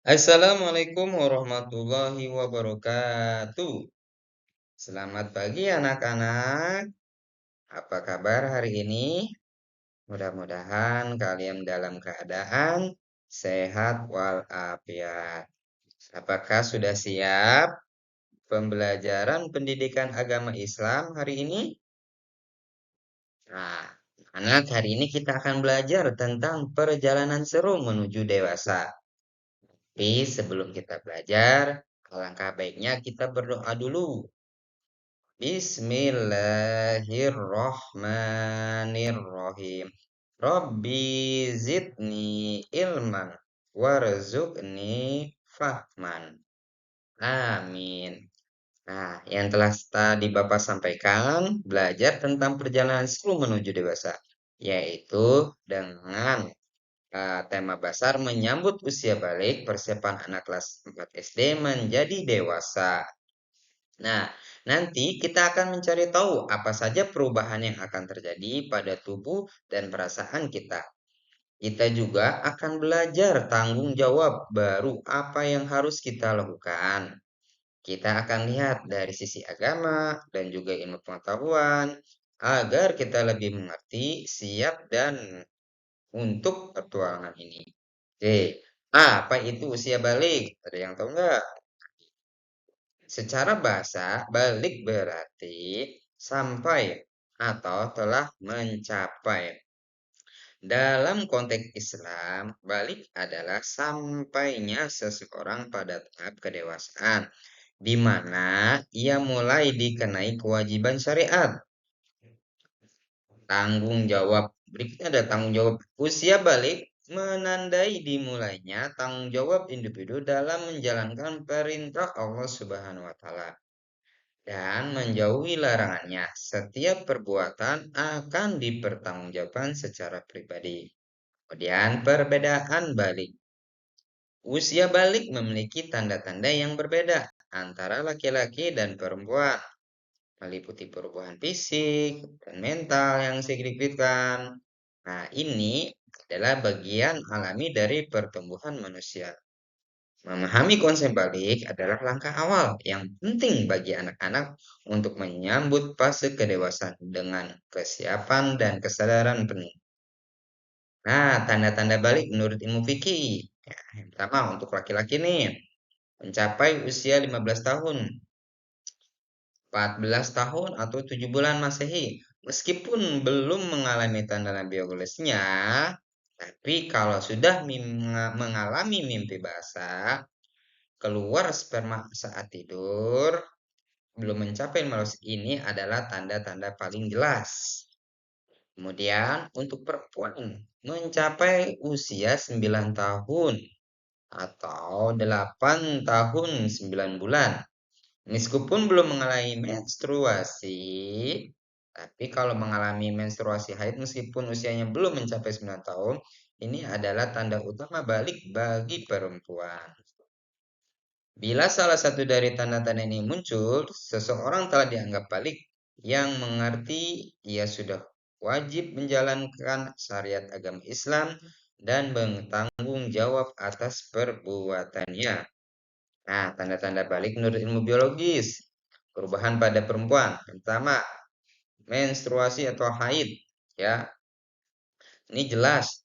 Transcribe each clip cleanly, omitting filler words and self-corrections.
Assalamualaikum warahmatullahi wabarakatuh. Selamat pagi anak-anak. Apa kabar hari ini? Mudah-mudahan kalian dalam keadaan sehat walafiat. Apakah sudah siap pembelajaran pendidikan agama Islam hari ini? Nah, anak, hari ini kita akan belajar tentang perjalanan seru menuju dewasa. Tapi sebelum kita belajar, alangkah baiknya kita berdoa dulu. Bismillahirrohmanirrohim. Rabbi zidni ilman warzuqni fahman. Amin. Nah, yang telah tadi Bapak sampaikan, belajar tentang perjalanan sebelum menuju dewasa, yaitu dengan tema besar menyambut usia balik persiapan anak kelas 4 SD menjadi dewasa. Nah, nanti kita akan mencari tahu apa saja perubahan yang akan terjadi pada tubuh dan perasaan kita. Kita juga akan belajar tanggung jawab baru apa yang harus kita lakukan. Kita akan lihat dari sisi agama dan juga ilmu pengetahuan agar kita lebih mengerti, siap dan untuk petualangan ini. Oke, apa itu usia balik? Ada yang tahu nggak? Secara bahasa, balik berarti sampai atau telah mencapai. Dalam konteks Islam, balik adalah sampainya seseorang pada tahap kedewasaan, di mana ia mulai dikenai kewajiban syariat. Tanggung jawab. Berikutnya ada tanggung jawab. Usia balik menandai dimulainya tanggung jawab individu dalam menjalankan perintah Allah Subhanahu wa taala dan menjauhi larangannya. Setiap perbuatan akan dipertanggungjawabkan secara pribadi. Kemudian perbedaan balik. Usia balik memiliki tanda-tanda yang berbeda antara laki-laki dan perempuan, meliputi perubahan fisik dan mental yang signifikan. Nah, ini adalah bagian alami dari pertumbuhan manusia. Memahami konsep balik adalah langkah awal yang penting bagi anak-anak untuk menyambut fase kedewasaan dengan kesiapan dan kesadaran penuh. Nah, tanda-tanda balik menurut ilmu fikih. Ya, yang pertama untuk laki-laki nih, mencapai usia 15 tahun, 14 tahun atau 7 bulan Masehi. Meskipun belum mengalami tanda biologisnya, tapi kalau sudah mengalami mimpi basah, keluar sperma saat tidur, belum mencapai 15, ini adalah tanda-tanda paling jelas. Kemudian untuk perempuan mencapai usia 9 tahun atau 8 tahun 9 bulan. Meskipun belum mengalami menstruasi, tapi kalau mengalami menstruasi haid meskipun usianya belum mencapai 9 tahun, ini adalah tanda utama balik bagi perempuan. Bila salah satu dari tanda-tanda ini muncul, seseorang telah dianggap balik yang mengerti ia sudah wajib menjalankan syariat agama Islam dan bertanggung jawab atas perbuatannya. Nah, tanda-tanda balik menurut ilmu biologis. Perubahan pada perempuan. Pertama, menstruasi atau haid. Ya, ini jelas.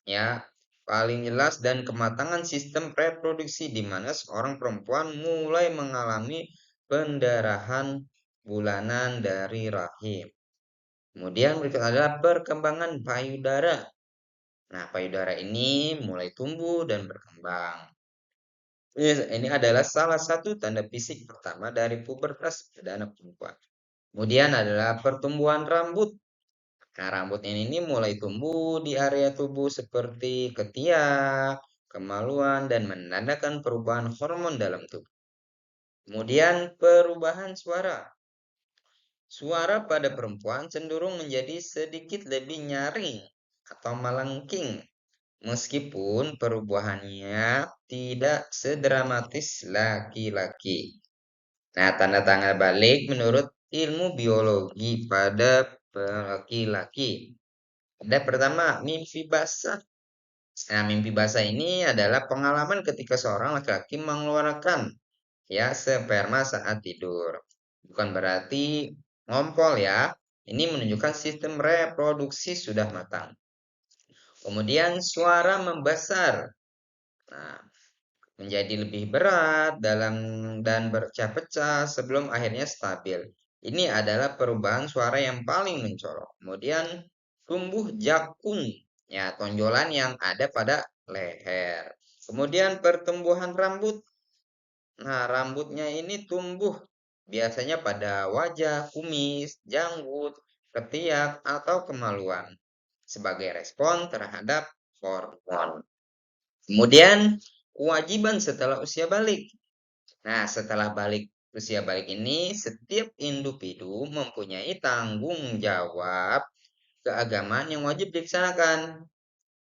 Ya, paling jelas dan kematangan sistem reproduksi di mana seorang perempuan mulai mengalami pendarahan bulanan dari rahim. Kemudian berikut adalah perkembangan payudara. Nah, payudara ini mulai tumbuh dan berkembang. Ini adalah salah satu tanda fisik pertama dari pubertas pada anak perempuan. Kemudian adalah pertumbuhan rambut. Nah, rambut ini mulai tumbuh di area tubuh seperti ketiak, kemaluan, dan menandakan perubahan hormon dalam tubuh. Kemudian perubahan suara. Suara pada perempuan cenderung menjadi sedikit lebih nyaring atau melengking, meskipun perubahannya tidak sedramatis laki-laki. Nah, tanda-tanda balik menurut ilmu biologi pada laki-laki. Ada pertama, mimpi basah. Nah, mimpi basah ini adalah pengalaman ketika seorang laki-laki mengeluarkan ya sperma saat tidur. Bukan berarti ngompol ya. Ini menunjukkan sistem reproduksi sudah matang. Kemudian suara membesar. Nah, menjadi lebih berat dalam dan berpecah-pecah sebelum akhirnya stabil. Ini adalah perubahan suara yang paling mencolok. Kemudian tumbuh jakun, ya tonjolan yang ada pada leher. Kemudian pertumbuhan rambut. Nah, rambutnya ini tumbuh biasanya pada wajah, kumis, janggut, ketiak, atau kemaluan sebagai respon terhadap hormon. Kemudian kewajiban setelah usia balik. Nah, setelah usia balik ini, setiap individu mempunyai tanggung jawab keagamaan yang wajib dilaksanakan.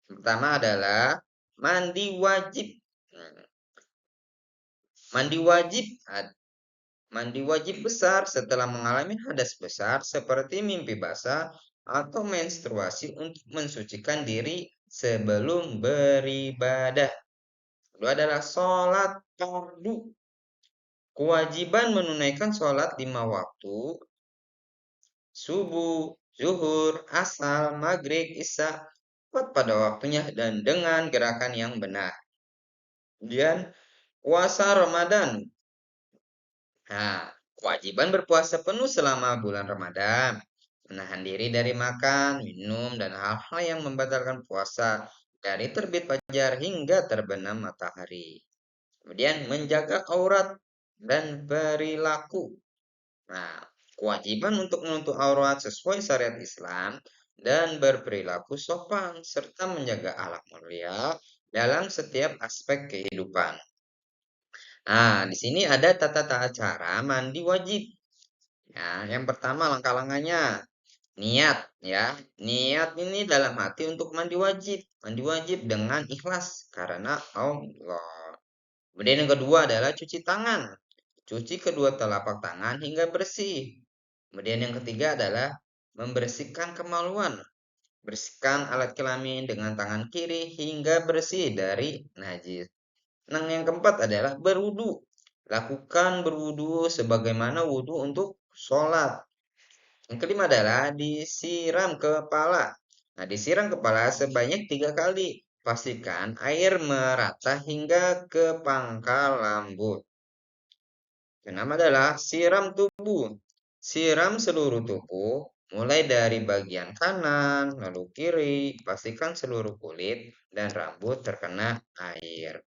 Pertama adalah mandi wajib. Hmm, Mandi wajib mandi wajib besar setelah mengalami hadas besar seperti mimpi basah atau menstruasi untuk mensucikan diri sebelum beribadah. Kedua adalah sholat fardu. Kewajiban menunaikan sholat 5 waktu, subuh, zuhur, asar, maghrib, isya, tepat pada waktunya dan dengan gerakan yang benar. Kemudian puasa Ramadan. Nah, kewajiban berpuasa penuh selama bulan Ramadan. Menahan diri dari makan, minum, dan hal-hal yang membatalkan puasa dari terbit fajar hingga terbenam matahari. Kemudian menjaga aurat dan perilaku. Nah, kewajiban untuk menutup aurat sesuai syariat Islam dan berperilaku sopan serta menjaga akhlak mulia dalam setiap aspek kehidupan. Nah, di sini ada tata cara mandi wajib. Ya, yang pertama langkah-langkahnya niat ya. Niat ini dalam hati untuk mandi wajib. Mandi wajib dengan ikhlas karena Allah. Kemudian yang kedua adalah cuci tangan. Cuci kedua telapak tangan hingga bersih. Kemudian yang ketiga adalah membersihkan kemaluan. Bersihkan alat kelamin dengan tangan kiri hingga bersih dari najis. Nah, yang keempat adalah berwudu. Lakukan berwudu sebagaimana wudu untuk sholat. Yang kelima adalah disiram kepala. Nah, disiram kepala sebanyak 3 kali. Pastikan air merata hingga ke pangkal rambut. Keenam adalah siram tubuh. Siram seluruh tubuh, mulai dari bagian kanan, lalu kiri. Pastikan seluruh kulit dan rambut terkena air.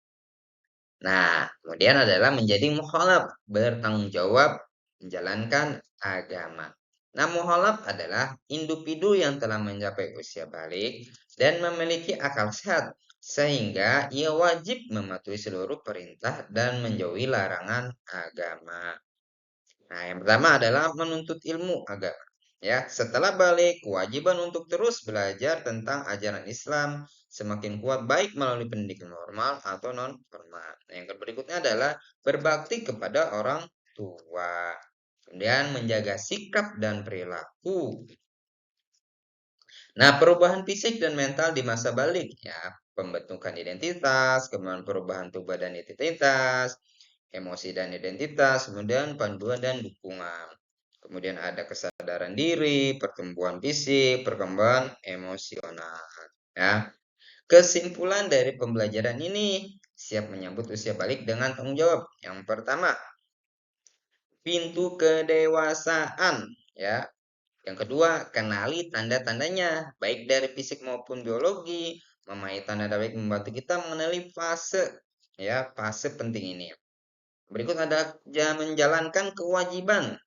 Nah, kemudian adalah menjadi mukhalaf, bertanggung jawab menjalankan agama. Nah, mukhalaf adalah individu yang telah mencapai usia balik dan memiliki akal sehat, sehingga ia wajib mematuhi seluruh perintah dan menjauhi larangan agama. Nah, yang pertama adalah menuntut ilmu agama. Ya, setelah balik, kewajiban untuk terus belajar tentang ajaran Islam semakin kuat baik melalui pendidikan normal atau non formal. Nah, yang berikutnya adalah berbakti kepada orang tua. Kemudian menjaga sikap dan perilaku. Nah, perubahan fisik dan mental di masa balik ya, pembentukan identitas, kemudian perubahan tubuh dan identitas, emosi dan identitas, kemudian panduan dan dukungan. Kemudian ada kesadaran diri, pertumbuhan fisik, perkembangan emosional. Ya, kesimpulan dari pembelajaran ini siap menyambut usia balik dengan tanggung jawab. Yang pertama, pintu kedewasaan, ya. Yang kedua, kenali tanda-tandanya, baik dari fisik maupun biologi. Memahami tanda baik membantu kita mengenali fase, ya, fase penting ini. Berikut ada menjalankan kewajiban.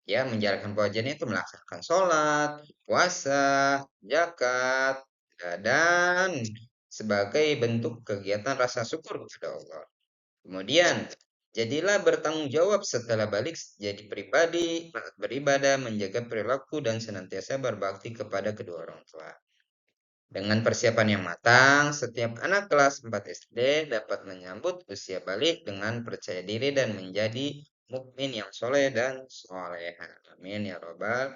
Ya, menjalankan kewajiban itu melaksanakan sholat, puasa, zakat, dan sebagai bentuk kegiatan rasa syukur kepada Allah. Kemudian, jadilah bertanggung jawab setelah balik jadi pribadi, beribadah, menjaga perilaku, dan senantiasa berbakti kepada kedua orang tua. Dengan persiapan yang matang, setiap anak kelas 4 SD dapat menyambut usia balik dengan percaya diri dan menjadi mukmin yang soleh dan soleha. Amin ya robbal